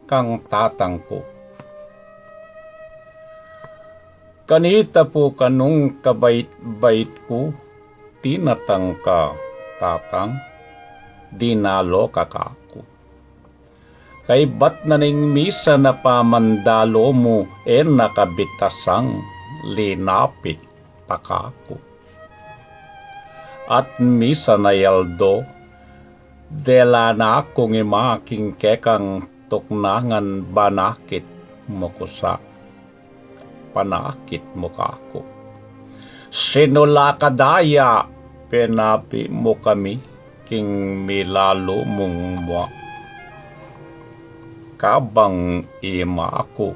kang tatang ko. Kanita po kanung kabait-bait ko, tinatang ka, tatang, dinalo ka kako. Kay ba't naning misa na pamandalo mo, nakabitasang linapit pakako. At misa na yaldo, dela na akong imaking kekang tuknangan banakit mo kusa. Panakit mo kako. Sinula kadaya, penapi mo kami, king milalo mong mo. Kabang ima ako,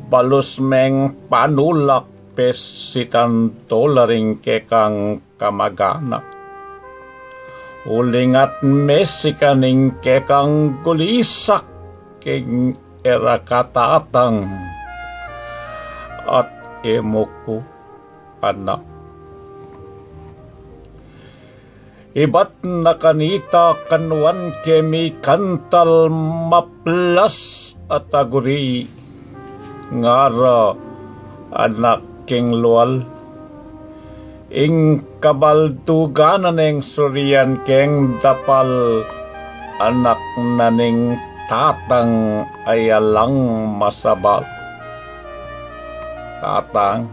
balos meng panulak pesitan tolaring kekang kamaganak. Ulingat mesikaning kekang gulisak, king erakatatang. At emo ko, anak. Iba't nakanita kanwan kemi kantal maplas at aguri. Ngara, anak king lual. Ing kabaltuganan ng suryan keng dapal. Anak naning tatang ayalang masabal. Tatang,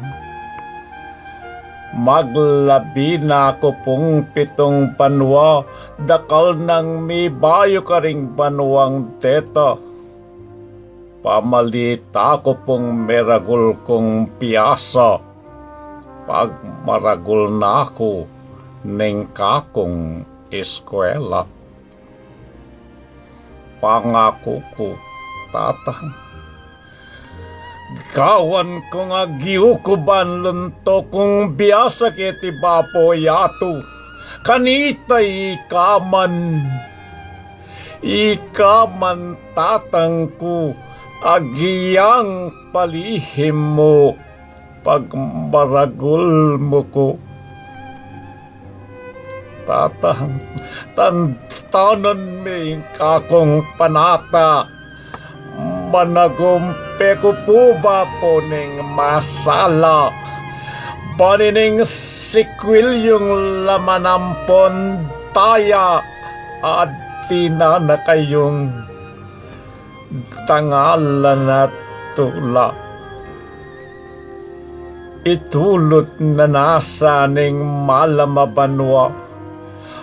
maglabi na ako pong 7 panwa, dakal nang may bayo ka ring panwang teta. Pamalita ko pong meragul kong piyasa, pag maragul na ako ng kakong eskwela. Pangako ko, tatang, kawan ko nga giukuban lunto kung biasa kiti bapo yato. Kanitay ikaman tatang ko, agiyang palihim mo, pag maragul mo ko. Tatang, tantanan may kakong panata, managumpe ko po ba po ning masala? Panining sikwil yung lamanampon taya at tina na kayong tangalan na tula. Itulot na nasa ning malamabanwa,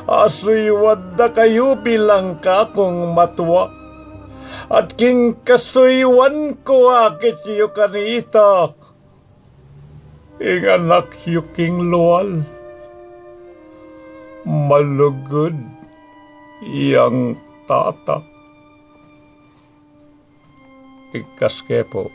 asuywad na kayo bilang kakong matwa. At king kasuywan ko akit yu kanita, ing anak yu king lual, malugod iyang tata. Ikas kepo.